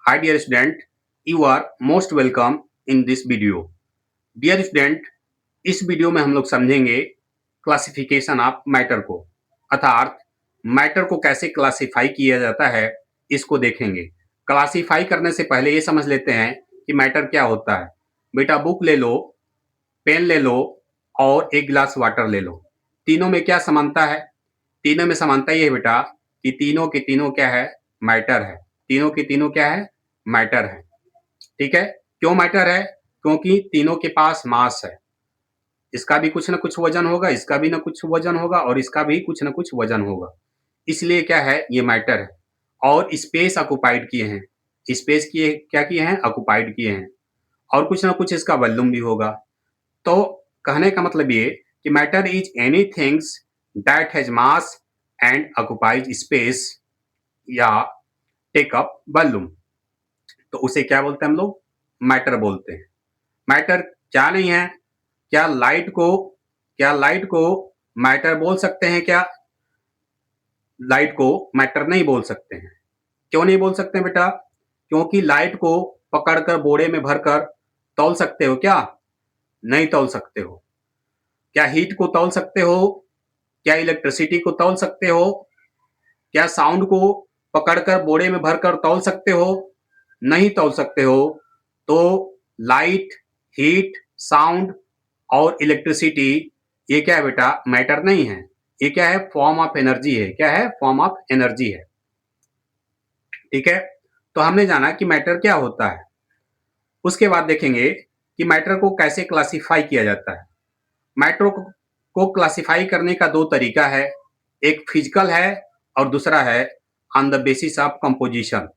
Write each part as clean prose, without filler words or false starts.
Hi dear student, you are most welcome in this video. Dear student, इस video में हम लोग समझेंगे क्लासिफिकेशन ऑफ मैटर को, अर्थात मैटर को कैसे क्लासिफाई किया जाता है, इसको देखेंगे। क्लासिफाई करने से पहले ये समझ लेते हैं कि मैटर क्या होता है। बेटा बुक ले लो, पेन ले लो और एक गिलास वाटर ले लो। तीनों में क्या समानता है? तीनों में समानता ये है बेटा कि तीनों के तीनों क्या है? मैटर है। तीनों के तीनों क्या है? मैटर है। ठीक है। क्यों मैटर है? क्योंकि तीनों के पास मास है। इसका भी कुछ ना कुछ वजन होगा, इसका भी ना कुछ वजन होगा और इसका भी कुछ ना कुछ वजन होगा। इसलिए क्या है? ये मैटर है। और स्पेस ऑक्युपाइड किए हैं। स्पेस किए क्या किए हैं? ऑक्युपाइड किए हैं। और कुछ ना कुछ इसका वॉल्यूम भी होगा। तो कहने का मतलब ये कि matter is any things that has mass and occupies space या टेक अप वॉल्यूम, तो उसे क्या बोलते हैं हम लोग? मैटर बोलते हैं। मैटर क्या नहीं है? क्या लाइट को मैटर बोल सकते हैं क्या? लाइट को मैटर नहीं बोल सकते हैं। क्यों नहीं बोल सकते हैं बेटा? क्योंकि लाइट को पकड़कर बोरे में भरकर तौल सकते हो क्या? नहीं तौल सकते हो। क्या हीट को तौल सकते हो? क्या इलेक्ट्रिसिटी को तौल सकते हो? क्या साउंड को पकड़कर बोरे में भरकर तौल सकते हो? नहीं तौल सकते हो। तो लाइट, हीट, साउंड और इलेक्ट्रिसिटी ये क्या है बेटा? मैटर नहीं है। ये क्या है? फॉर्म ऑफ एनर्जी है। क्या है? फॉर्म ऑफ एनर्जी है। ठीक है। तो हमने जाना कि मैटर क्या होता है। उसके बाद देखेंगे कि मैटर को कैसे क्लासिफाई किया जाता है। मैटर को क्लासिफाई करने का दो तरीका है। एक फिजिकल है और दूसरा है on the basis of composition.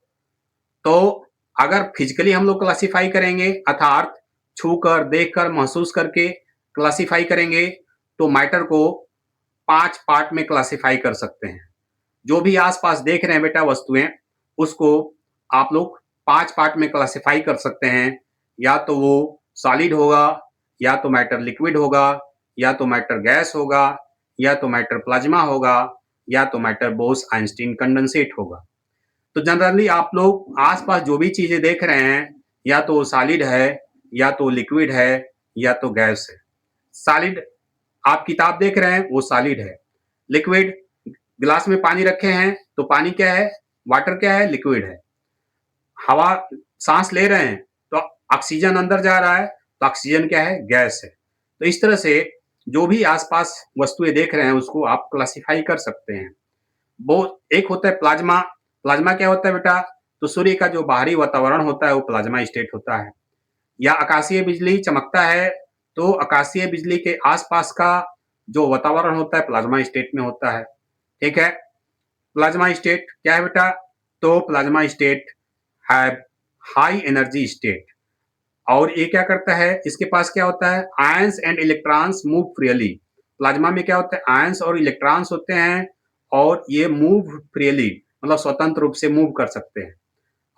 तो अगर फिजिकली हम लोग क्लासिफाई करेंगे, अर्थात छूकर, देखकर, महसूस करके क्लासिफाई करेंगे, तो मैटर को 5 पार्ट में क्लासिफाई कर सकते हैं। जो भी आसपास देख रहे हैं बेटा वस्तुएं, उसको आप लोग 5 पार्ट में क्लासिफाई कर सकते हैं। या तो वो सॉलिड होगा, या तो मैटर लिक्विड होगा, या तो मैटर गैस होगा, या तो मैटर प्लाज्मा होगा, या तो मैटर बोस आइंस्टीन कंडेंसेट होगा। तो जनरली आप लोग आसपास जो भी चीजें देख रहे हैं, या तो सॉलिड है, या तो लिक्विड है, या तो गैस है। सॉलिड आप किताब देख रहे हैं, वो सॉलिड है। लिक्विड गिलास में पानी रखे हैं, तो पानी क्या है? वाटर क्या है? लिक्विड है। हवा सांस ले रहे हैं, तो ऑक्सीजन अंदर जा रहा है, तो ऑक्सीजन क्या है? गैस है। तो इस तरह से जो भी आसपास वस्तुएं देख रहे हैं, उसको आप क्लासिफाई कर सकते हैं। वो एक होता है प्लाज्मा। प्लाज्मा क्या होता है बेटा? तो सूर्य का जो बाहरी वातावरण होता है, वो प्लाज्मा स्टेट होता है। या आकाशीय बिजली चमकता है, तो आकाशीय बिजली के आसपास का जो वातावरण होता है, प्लाज्मा स्टेट में होता है। ठीक है। प्लाज्मा स्टेट क्या है बेटा? तो प्लाज्मा स्टेट है हाई एनर्जी स्टेट। और ये क्या करता है? इसके पास क्या होता है? Ions and electrons move freely. Plasma में क्या होता है? आयंस और इलेक्ट्रॉन्स होते हैं, और ये मूव फ्रीली, मतलब स्वतंत्र रूप से मूव कर सकते हैं।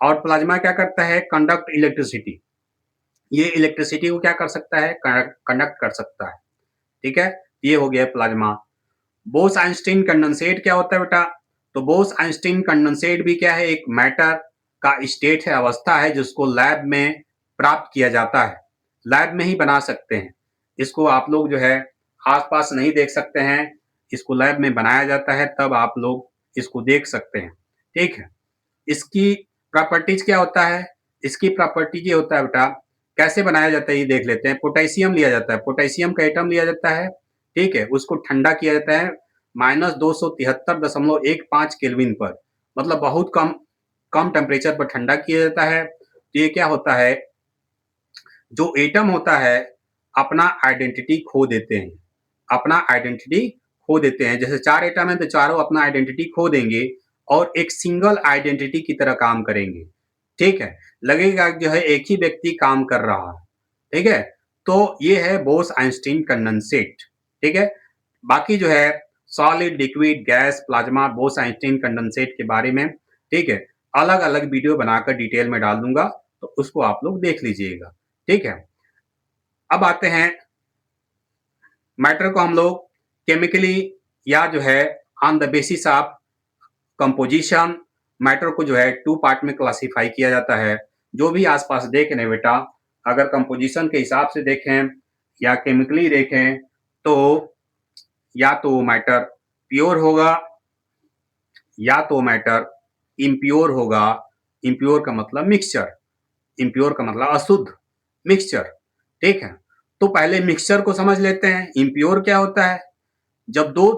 और प्लाज्मा क्या करता है? Conduct electricity. ये इलेक्ट्रिसिटी को क्या कर सकता है? कंडक्ट कर सकता है। ठीक है। ये हो गया प्लाज्मा। बोस आइंस्टीन कंडेंसेट क्या होता है बेटा? तो बोस आइंस्टीन कंडेंसेट भी क्या है? एक मैटर का स्टेट है, अवस्था है, जिसको लैब में प्राप्त किया जाता है। लैब में ही बना सकते हैं। इसको आप लोग जो है आसपास नहीं देख सकते हैं। इसको लैब में बनाया जाता है, तब आप लोग इसको देख सकते हैं। ठीक है। इसकी प्रॉपर्टीज क्या होता है? इसकी प्रॉपर्टी ये होता है बेटा, कैसे बनाया जाता है ये देख लेते हैं। पोटेशियम लिया जाता है, पोटेशियम का एटम लिया जाता है। ठीक है। उसको ठंडा किया जाता है -273.15 केल्विन पर, मतलब बहुत कम कम टेम्परेचर पर ठंडा किया जाता है। तो ये क्या होता है? जो एटम होता है, अपना आइडेंटिटी खो देते हैं। अपना आइडेंटिटी खो देते हैं। जैसे 4 एटम है, तो चारों अपना आइडेंटिटी खो देंगे और एक सिंगल आइडेंटिटी की तरह काम करेंगे। ठीक है। लगेगा जो है एक ही व्यक्ति काम कर रहा है। ठीक है। तो ये है बोस आइंस्टीन कंडेंसेट। ठीक है। बाकी जो है solid, liquid, gas, plasma, Bose Einstein condensate के बारे में, ठीक है, अलग अलग वीडियो बनाकर डिटेल में डाल दूंगा, तो उसको आप लोग देख लीजिएगा। ठीक है। अब आते हैं मैटर को हम लोग केमिकली, या जो है on the basis of composition, matter को जो है 2 पार्ट में क्लासिफाई किया जाता है। जो भी आस-पास देख रहे हैं बेटा, अगर कंपोज़िशन के हिसाब से देखें या केमिकली देखें, तो या तो मैटर प्योर होगा या तो मैटर इम्प्योर होगा। इम्प्योर का मतलब मिक्सचर, इम्प्योर का मतलब अशुद्ध, मिक्सचर, ठीक है? तो पहले मिक्सचर को समझ लेते हैं। इम्प्योर क्या होता है? जब 2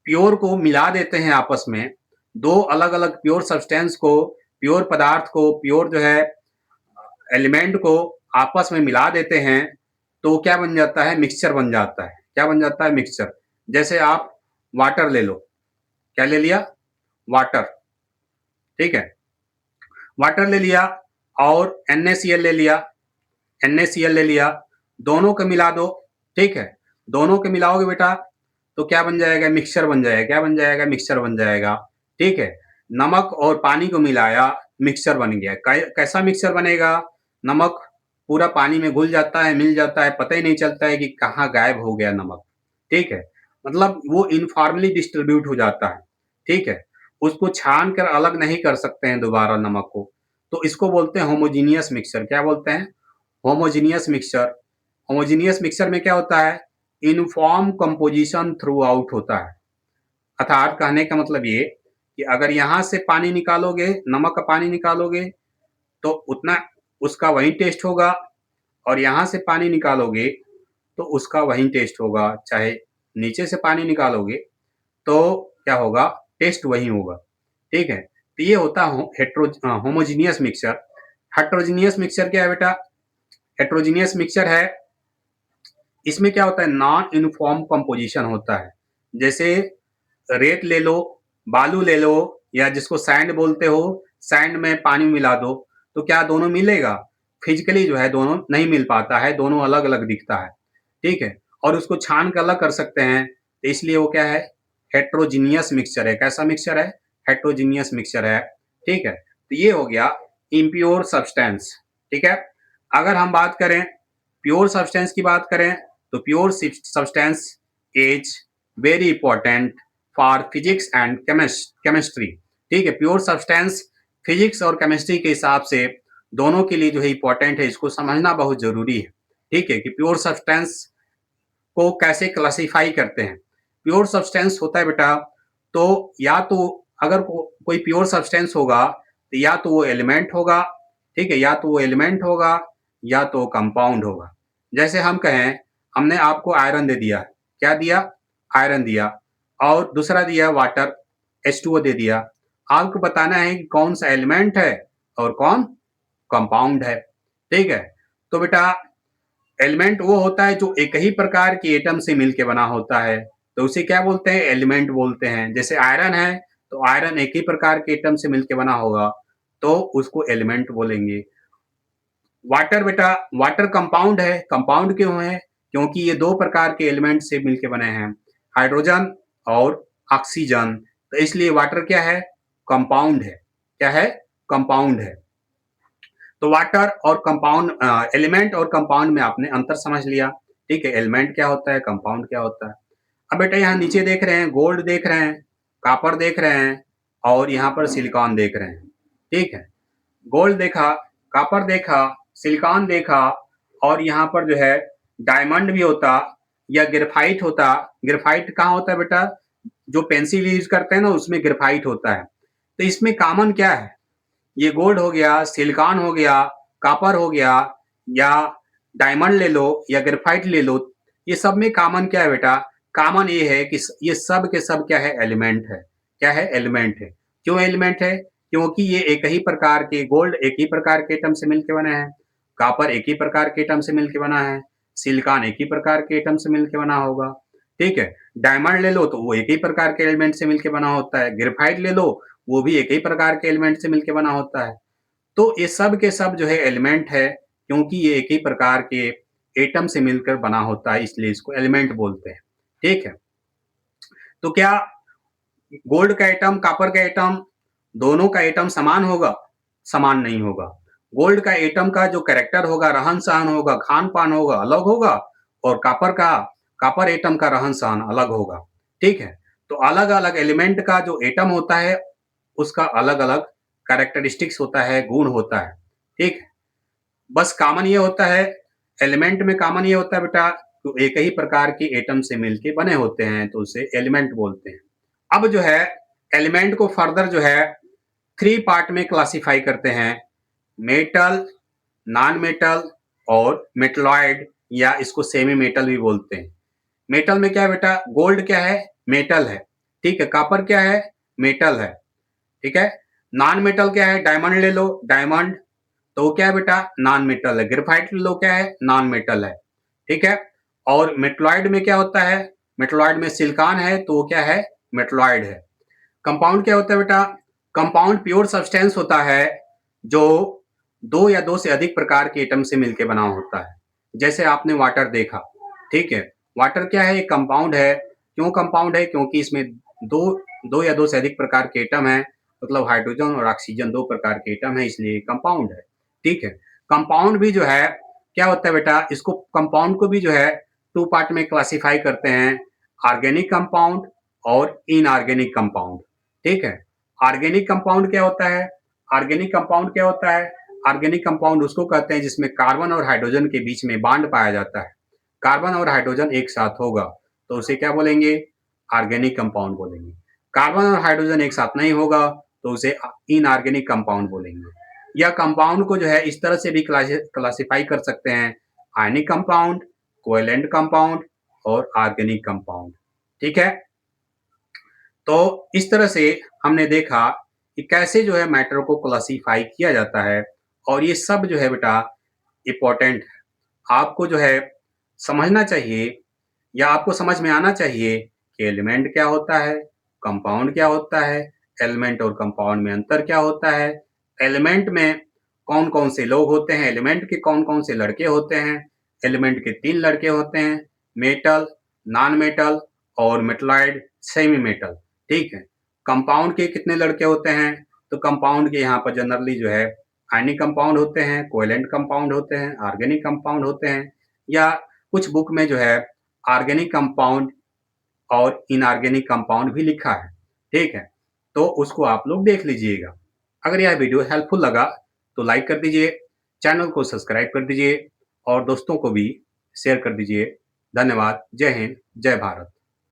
प्योर को मिला देते हैं आपस में, 2 अलग-अलग प्योर सब्सटेंस को, प्योर पदार्थ को, प्योर जो है एलिमेंट को आपस में मिला देते हैं, तो क्या बन जाता है? मिक्सचर बन जाता है। क्या बन जाता है? मिक्सचर। जैसे आप वाटर ले लो, क्या ले लिया? वाटर, ठीक है? वाटर ले लिया और NaCl ले लिया, NaCl ले लिया, दोनों को मिला दो, ठीक है? दोनों को मिलाओगे बेटा, तो क्या बन जाएगा? मिक्सचर बन जाएगा। क्या बन जाएगा? मिक्सचर बन जाएगा, ठीक है? नमक और पानी को मिलाया, मिक्सचर बन गया। कैसा मिक्सचर बनेगा? नमक पूरा पानी में घुल जाता है, मिल जाता है, पता ही नहीं चलता है कि कहाँ गायब हो गया नमक, ठीक है? मतलब वो यूनिफ़ॉर्मली डिस्ट्रीब्यूट हो जाता है, ठीक है? उसको छान कर अलग नहीं कर सकते हैं दोबारा नमक को, तो इसको बोलते हैं होमोजेनियस मिक्सचर। क्या बोलते हैं? Homogeneous mixture. होमोजेनियस मिक्सचर में क्या होता है? यूनिफ़ॉर्म कंपोज़िशन थ्रू आउट होता है। अर्थात कहने का मतलब ये कि अगर यहाँ से पानी निकालोगे, नमक का पानी निकालोगे, तो उतना उसका वही टेस्ट होगा, और यहाँ से पानी निकालोगे, तो उसका वही टेस्ट होगा। चाहे नीचे से पानी निकालोगे, तो क्या होगा? टेस्ट वही होगा, ठीक है? तो ये होता है होमोजेनियस मिक्सचर। हेटेरोजेनियस मिक्सचर क्या है बेटा? हेटेरोजेनियस मिक्सचर है, इसमें क्या होता है? नॉन यूनिफ़ॉर्म कंपोज़िशन होता है। जैसे रेत ले लो, बालू ले लो, या जिसको सैंड बोलते हो, सैंड में पानी मिला दो, तो क्या दोनों मिलेगा? फिज़िकली जो है दोनों नहीं मिल पाता है, दोनों अलग-अलग दिखता है, ठीक है? और उसको छान के अलग कर सकते हैं, तो इसलिए वो क्या है? हेटेरोजेनियस मिक्सचर है। कैसा मिक्सचर है? हेटेरोजेनियस मिक्सचर है, ठीक है? तो ये हो गया इम्प्योर सब्सटेंस, ठीक है? अगर हम बात करें प्योर सब्सटेंस की बात करें, तो pure substance is very important for physics and chemistry, ठीक है? प्योर सब्सटेंस फिजिक्स और केमिस्ट्री के हिसाब से दोनों के लिए जो है इंपॉर्टेंट है, इसको समझना बहुत जरूरी है, ठीक है? कि प्योर सब्सटेंस को कैसे क्लासिफाई करते हैं। प्योर सब्सटेंस होता है बेटा, तो या तो अगर कोई प्योर सब्सटेंस होगा, तो या तो वो एलिमेंट होगा, ठीक है? या तो वो एलिमेंट होगा या तो कंपाउंड होगा। जैसे हम कहें, हमने आपको आयरन दे दिया, क्या दिया? आयरन दिया, और दूसरा दिया वाटर, H2O दे दिया। आपको बताना है कि कौन सा एलिमेंट है और कौन कंपाउंड है, ठीक है? तो बेटा एलिमेंट वो होता है जो एक ही प्रकार के एटम से मिलके बना होता है, तो उसे क्या बोलते हैं? एलिमेंट बोलते हैं। जैसे आयरन है, तो आयरन एक ही प्रकार के एटम से मिलके बना होगा, तो उसको एलिमेंट बोलेंगे। वाटर बेटा, वाटर कंपाउंड है। कंपाउंड क्यों है? क्योंकि ये 2 प्रकार के एलिमेंट से मिलके बने हैं, हाइड्रोजन और ऑक्सीजन, तो इसलिए वाटर क्या है? कंपाउंड है। क्या है? कंपाउंड है। तो वाटर और कंपाउंड, एलिमेंट और कंपाउंड में आपने अंतर समझ लिया, ठीक है? एलिमेंट क्या होता है, कंपाउंड क्या होता है। अब बेटा यहाँ नीचे देख रहे हैं, गोल्ड देख रहे हैं, कॉपर देख रहे हैं, और यहाँ पर सिलिकॉन देख रहे हैं, ठीक है? गोल्ड देखा, कॉपर देखा, सिलिकॉन देखा, और यहाँ पर जो है डायमंड भी होता या ग्रेफाइट होता। ग्रेफाइट कहाँ होता है बेटा? जो पेंसिल यूज करते हैं ना, उसमें ग्रेफाइट होता है। तो इसमें कॉमन क्या है? ये गोल्ड हो गया, सिलिकॉन हो गया, कॉपर हो गया, या डायमंड ले लो या ग्रेफाइट ले लो, ये सब में कॉमन क्या है बेटा? कॉमन ये है कि ये सब के सब क्या है? एलिमेंट है। क्या है? एलिमेंट है। क्यों एलिमेंट है? क्योंकि ये एक ही प्रकार के, गोल्ड एक ही प्रकार के एटम से मिलके बने हैं, कॉपर एक ही प्रकार के एटम से मिलके बना है, सिलिकॉन एक ही प्रकार के एटम से मिलके बना होगा, ठीक है? डायमंड ले लो तो वो एक ही प्रकार के एलिमेंट से मिलके बना होता है, ग्रेफाइट ले लो वो भी एक ही प्रकार के एलिमेंट से मिलके बना होता है। तो ये सब के सब जो है एलिमेंट है, क्योंकि ये एक ही प्रकार के एटम से मिलकर बना होता है, इसलिए इसको एलिमेंट बोलते हैं, ठीक है? तो क्या गोल्ड का एटम, कॉपर का एटम, दोनों का एटम समान होगा? समान नहीं होगा। गोल्ड का एटम का जो कैरेक्टर होगा, रहन-सहन होगा, खान-पान होगा, अलग होगा, और कॉपर एटम का रहन-सहन अलग होगा, ठीक है? तो अलग-अलग एलिमेंट का जो एटम होता है, उसका अलग-अलग कैरेक्टरिस्टिक्स होता है, गुण होता है, ठीक है? बस कॉमन ये होता है, एलिमेंट में कॉमन ये होता है बेटा, तो एक ही प्रकार के एटम से मिलके बने होते हैं, तो उसे एलिमेंट बोलते हैं। अब जो है एलिमेंट को फर्दर जो है 3 पार्ट में क्लासिफाई करते हैं, मेटल, नॉन मेटल और मेटलॉइड, या इसको सेमी मेटल भी बोलते हैं। मेटल में क्या है बेटा, गोल्ड क्या है, मेटल है, ठीक है? कॉपर क्या है, मेटल है, ठीक है? नॉन मेटल क्या है, डायमंड ले लो, डायमंड तो वो क्या है बेटा, नॉन मेटल है। ग्रेफाइट ले लो, क्या है, नॉन मेटल है, ठीक है? और मेटलॉइड में क्या होता है, मेटलॉइड में सिलिकॉन है, तो वो क्या है, मेटलॉइड है। कंपाउंड क्या होता है बेटा, कंपाउंड प्योर सब्सटेंस होता है जो 2 या 2 से अधिक प्रकार के एटम से मिलकर बना होता है। जैसे आपने वाटर देखा, ठीक है? वाटर क्या है, एक कंपाउंड है। क्यों कंपाउंड है, क्योंकि इसमें दो या 2 से अधिक प्रकार के एटम है, मतलब हाइड्रोजन और ऑक्सीजन 2 प्रकार के एटम है, इसलिए कंपाउंड है, ठीक है? कंपाउंड भी जो है क्या होता है बेटा, इसको कंपाउंड को भी जो है 2 पार्ट में क्लासिफाई करते हैं, ऑर्गेनिक कंपाउंड और इनऑर्गेनिक कंपाउंड, ठीक है? ऑर्गेनिक कंपाउंड क्या होता है, ऑर्गेनिक कंपाउंड क्या होता है, ऑर्गेनिक कंपाउंड उसको कहते हैं जिसमें कार्बन और हाइड्रोजन के बीच में बॉन्ड पाया जाता है। कार्बन और हाइड्रोजन एक साथ होगा तो उसे क्या बोलेंगे, ऑर्गेनिक कंपाउंड बोलेंगे। कार्बन और हाइड्रोजन एक साथ नहीं होगा तो उसे इनऑर्गेनिक कंपाउंड बोलेंगे। या कंपाउंड को जो है इस तरह से भी क्लासिफाई कर सकते हैं, आयनिक कंपाउंड, कोवेलेंट कंपाउंड और ऑर्गेनिक कंपाउंड, ठीक है? तो इस तरह से हमने देखा कि कैसे जो है मैटर को क्लासिफाई किया जाता है, और ये सब जो है बेटा इम्पोर्टेंट है। आपको जो है समझना चाहिए, या आपको समझ में आना चाहिए कि एलिमेंट क्या होता है, कंपाउंड क्या होता है, एलिमेंट और कंपाउंड में अंतर क्या होता है, एलिमेंट में कौन-कौन से लोग होते हैं, एलिमेंट के कौन-कौन से लड़के होते हैं। एलिमेंट के 3 लड़के होते हैं, मेटल, नॉन मेटल और मेटलॉइड, सेमी मेटल, ठीक है? कंपाउंड के कितने लड़के होते हैं, तो कंपाउंड के यहाँ पर जनरली जो है आयनिक कंपाउंड होते हैं, कोवेलेंट कंपाउंड होते हैं, ऑर्गेनिक कंपाउंड होते हैं, या कुछ बुक में जो है ऑर्गेनिक कंपाउंड और इनऑर्गेनिक कंपाउंड भी लिखा है, ठीक है? तो उसको आप लोग देख लीजिएगा। अगर यह वीडियो हेल्पफुल लगा तो लाइक कर दीजिए, चैनल को सब्सक्राइब कर दीजिए और दोस्तों को भी शेयर कर दीजिए। धन्यवाद। जय हिंद, जय भारत।